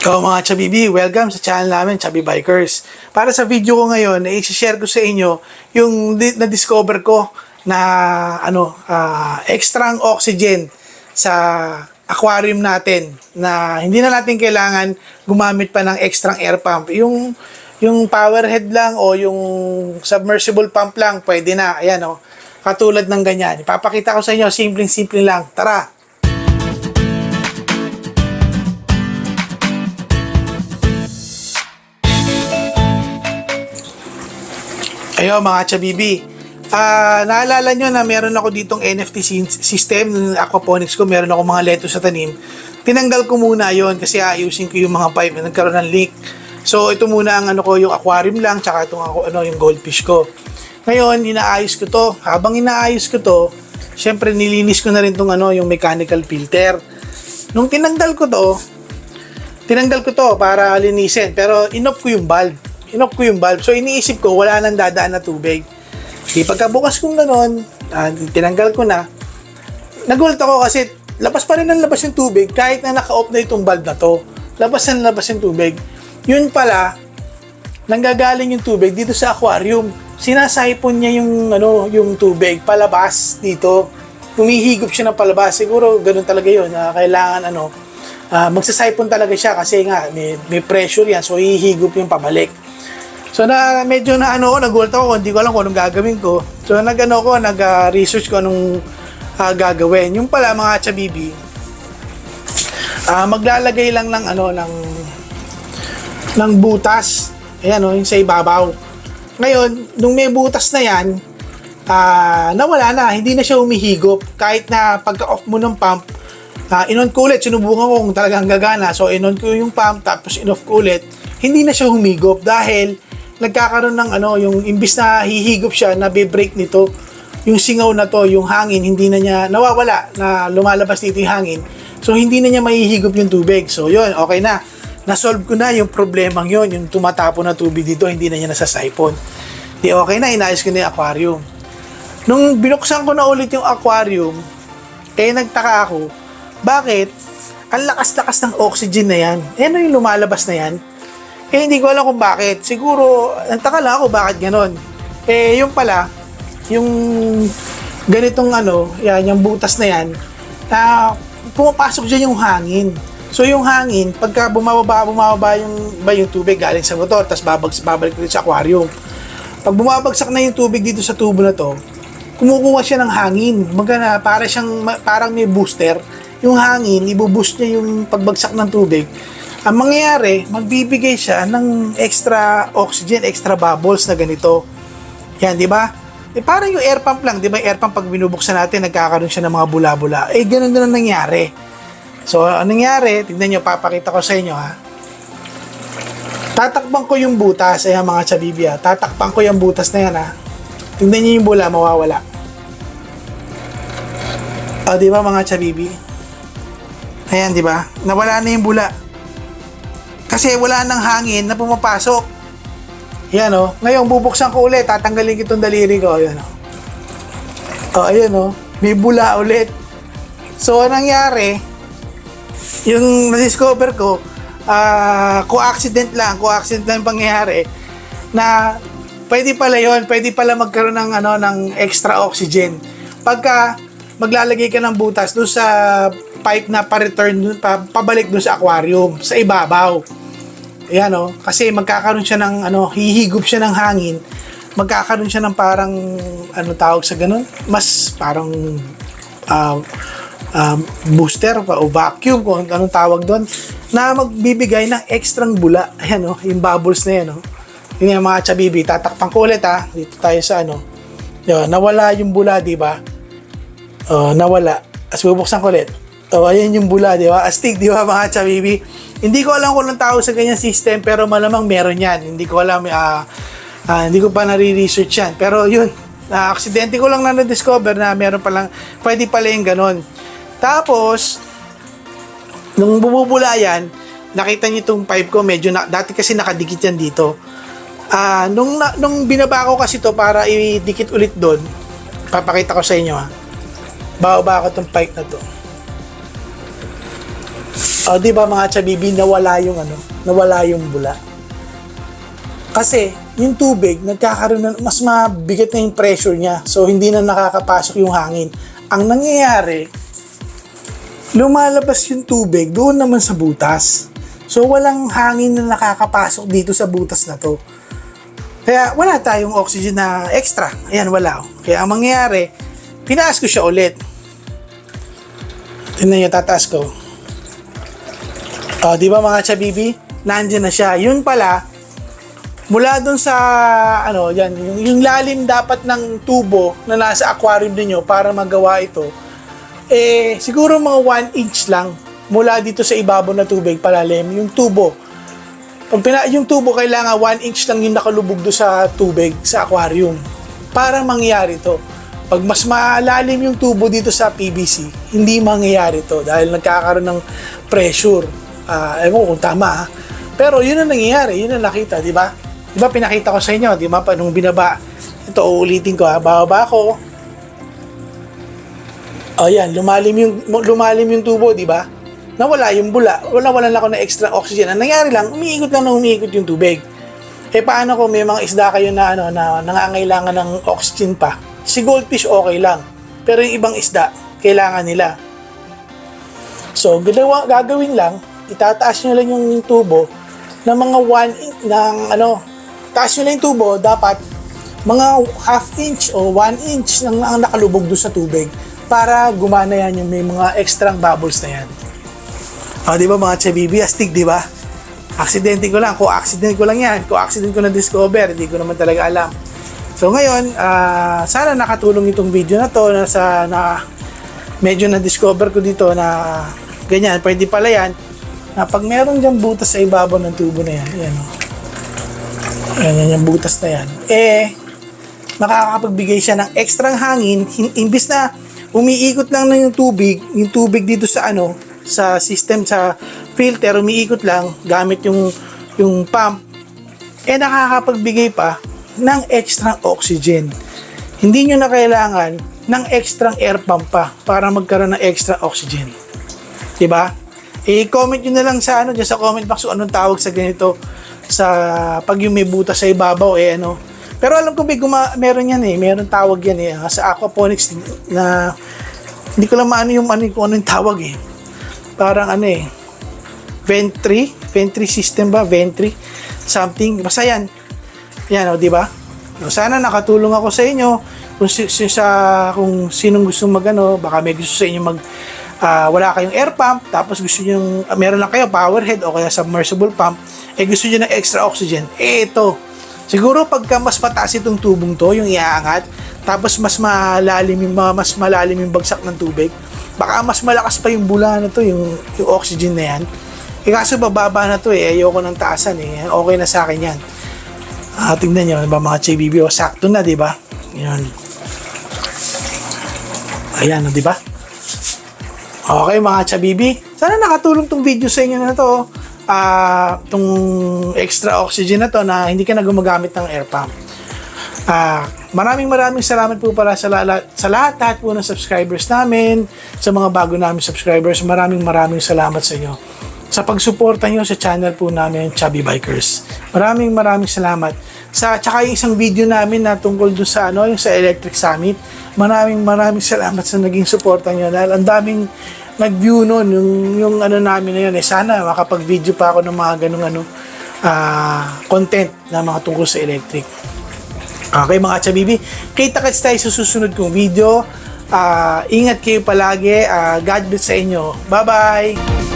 Yo mga Chabibi, welcome sa channel namin, Chabi Bikers. Para sa video ko ngayon, i-share ko sa inyo yung na-discover ko na extra oxygen sa aquarium natin na hindi na natin kailangan gumamit pa ng extra air pump. Yung power head lang o yung submersible pump lang, pwede na. Ayan o, katulad ng ganyan. Ipapakita ko sa inyo, simpleng-simple lang. Tara! Ayo mga Chabibi, naalala nyo na meron ako ditong NFT system ng aquaponics ko, meron ako mga lettuce sa tanim. Tinanggal ko muna yon kasi ayusin ko yung mga pipe na nagkaroon ng leak. So ito muna ang yung aquarium lang, tsaka itong yung goldfish ko. Ngayon, inaayos ko to. Habang inaayos ko to, syempre nilinis ko na rin tong yung mechanical filter. Nung tinanggal ko to para linisin, pero in-off ko yung valve. So iniisip ko wala nang dadaan na tubig. Di pagkabukas kong gano'n, tinanggal ko na. Nagulat ako kasi labas pa rin ng labas yung tubig kahit na naka-off na itong valve na to. Labas yung tubig. Yun pala, nanggagaling yung tubig dito sa aquarium. Sinasipon niya yung tubig palabas dito. Humihigop siya ng palabas. Siguro ganun talaga yun. Kailangan magsasipon talaga siya kasi nga may pressure yan. So hihigop yung pabalik. So medyo nagulat ako, hindi ko alam kung anong gagawin ko. So nag-research ko anong gagawin. Yung pala mga Chabibi, maglalagay lang ng butas. Ayan yung sa ibabaw. Ngayon, nung may butas na yan, nawala na, hindi na siya humihigop. Kahit na pagka-off mo ng pump, in-on ko ulit, sinubukan ko kung talagang gagana. So in-on ko yung pump, tapos in-off ko ulit, hindi na siya humigop dahil nagkakaroon ng yung imbis na hihigop siya, nabe-break nito yung singaw na to, yung hangin, hindi na niya nawawala, na lumalabas dito yung hangin. So hindi na niya mahihigop yung tubig. So yun, okay na. Na-solve ko na yung problemang yun, yung tumatapon na tubig dito, hindi na niya nasasipon. Di okay na, inayos ko na yung aquarium. Nung binuksan ko na ulit yung aquarium, nagtaka ako, bakit ang lakas-lakas ng oxygen na yan? Ano yung lumalabas na yan? Hindi ko alam kung bakit. Siguro, nagtaka lang ako bakit ganon. Yung pala, yung ganitong yung butas na yan, pumapasok dyan yung hangin. So yung hangin, pagka bumababa yung tubig galing sa motor, tapos babalik dito sa aquarium. Pag bumabagsak na yung tubig dito sa tubo na to, kumukuha siya ng hangin. Parang may booster. Yung hangin, ibuboost niya yung pagbagsak ng tubig. Ang mangyayari, magbibigay siya ng extra oxygen, extra bubbles na ganito. Yan, di ba? Parang yung air pump lang, di ba? Air pump, pag binubuksan natin, nagkakaroon siya ng mga bula-bula. Ganun nangyari. So, anong nangyari? Tignan nyo, papakita ko sa inyo, ha? Tatakpan ko yung butas. Ayan, mga Chabibi, ha? Tatakpan ko yung butas na yan, ha? Tignan nyo yung bula, mawawala. Di ba, mga Chabibi? Ayan, di ba? Nawala na yung bula. Kasi wala nang hangin na pumapasok. Yan Ngayon, bubuksan ko ulit. Tatanggalin ko itong daliri ko. Ayan ayan may bula ulit. So, anong nangyari? Yung na-discover ko, co-accident lang yung pangyayari na pwede pala yun. Pwede pala magkaroon ng extra oxygen. Pagka maglalagay ka ng butas doon sa pipe na pa-return, pabalik doon sa aquarium, sa ibabaw. Ayan kasi magkakaroon siya ng hihigop siya ng hangin, magkakaroon siya ng parang tawag sa ganun, mas parang booster o vacuum kung anong tawag doon, na magbibigay ng ekstrang bula. Ayan yung bubbles na yan yun yung mga Chabibi. Tatakpan ko ulit dito tayo sa yun, nawala yung bula, di ba? Nawala. As bubuksan ko ulit. Ayan yung bula, di ba? Astig, di ba, mga Chabibi? Hindi ko alam kung anong tawag sa ganyan system, pero malamang meron yan. Hindi ko alam, hindi ko pa nare-research yan. Pero yun, aksidente ko lang na-discover na meron palang, pwede pala yung ganon. Tapos, nung bumubula yan, nakita niyo itong pipe ko, medyo dati kasi nakadikit yan dito. Nung binaba ko kasi to para idikit ulit doon, papakita ko sa inyo, Baba ko itong pipe na to. O, di ba mga chabibi, nawala yung nawala yung bula. Kasi, yung tubig, nagkakaroon na, mas mabigat na yung pressure niya. So, hindi na nakakapasok yung hangin. Ang nangyayari, lumalabas yung tubig doon naman sa butas. So, walang hangin na nakakapasok dito sa butas na to. Kaya, wala tayong oxygen na extra. Ayan, wala. Kaya, ang mangyayari, pinaas ko siya ulit. Tingnan nyo, tataas ko. O, di ba mga chabibi? Nandiyan na siya. Yun pala, mula dun sa, yan, yung lalim dapat ng tubo na nasa aquarium ninyo para magawa ito, siguro mga 1 inch lang mula dito sa ibabaw na tubig palalim, yung tubo. Yung tubo, kailangan 1 inch lang yung nakalubog do sa tubig, sa aquarium. Para mangyari to. Pag mas malalim yung tubo dito sa PVC, hindi mangyayari to dahil nagkakaroon ng pressure. Ewan ko kung tama ha. Pero yun ang nangyayari, yun ang nakita, di ba? Di ba pinakita ko sa inyo, di ba? Nung binaba, ito uulitin ko ha, bababa ko. O yan, lumalim yung tubo, di ba? Nawala yung bula, wala ako na extra oxygen. Ang nangyari lang, umiikot yung tubig. Paano kung may mga isda kayo na nangangailangan ng oxygen pa? Si goldfish okay lang, pero yung ibang isda, kailangan nila. So, gagawin lang, itataas nyo lang yung tubo ng mga 1 inch taas nyo lang yung tubo, dapat mga half inch o 1 inch ang nakalubog doon sa tubig para gumana yan yung may mga extra bubbles na yan. Di ba mga chabibi, astig, di ba? Aksidente ko lang, accident ko lang yan, accident ko na discover, hindi ko naman talaga alam. So ngayon, sana nakatulong itong video na to na medyo na-discover ko dito na ganyan, pwede pala yan na pag meron dyan butas sa ibabaw ng tubo na yan, yan yung butas na yan, makakapagbigay siya ng extra hangin, imbis na umiikot lang na yung tubig dito sa sa system, sa filter, umiikot lang gamit yung pump, nakakapagbigay pa ng extra oxygen. Hindi nyo na kailangan ng extra air pump pa para magkaroon ng extra oxygen. Diba? I-comment nyo na lang sa dyan sa comment box kung anong tawag sa ganito, sa pag yung may butas sa ibabaw, Pero alam ko meron yan meron tawag yan sa aquaponics na hindi ko lang maano kung anong tawag Parang ventry system ba? Ventry something. Basta yan. Yan di ba? Sana nakatulong ako sa inyo kung sinong gusto baka may gusto sa inyo wala kayong air pump, tapos gusto nyo meron lang kayo power head o kaya submersible pump, gusto nyo ng extra oxygen. Ito. Siguro pagka mas mataas itong tubong to, yung iaangat, tapos mas malalim yung bagsak ng tubig, baka mas malakas pa yung bula na to, yung oxygen na yan. Kaso bababa na to ayoko ng taasan okay na sa akin yan. Tingnan nyo, ba mga chabibi, sakto na, di ba? Yan. Ayan, di ba? Okay mga chabibi, sana nakatulong tong video sa inyo na to. Tong extra oxygen na to na hindi ka na gumagamit ng air pump. Maraming salamat po pala sa lahat po ng subscribers namin, sa mga bago namin subscribers. Maraming salamat sa inyo sa pagsuporta nyo sa channel po namin, Chubby Bikers. Maraming salamat. Tsaka yung isang video namin na tungkol doon sa yung sa Electric Summit. Maraming salamat sa naging suporta nyo dahil ang daming nag-view nun yung namin na yun. Sana makapag-video pa ako ng mga ganung content na mga tungkol sa electric. Okay mga chabibi, kita-kits tayo sa susunod kong video. Ingat kayo palagi. God bless sa inyo. Bye-bye!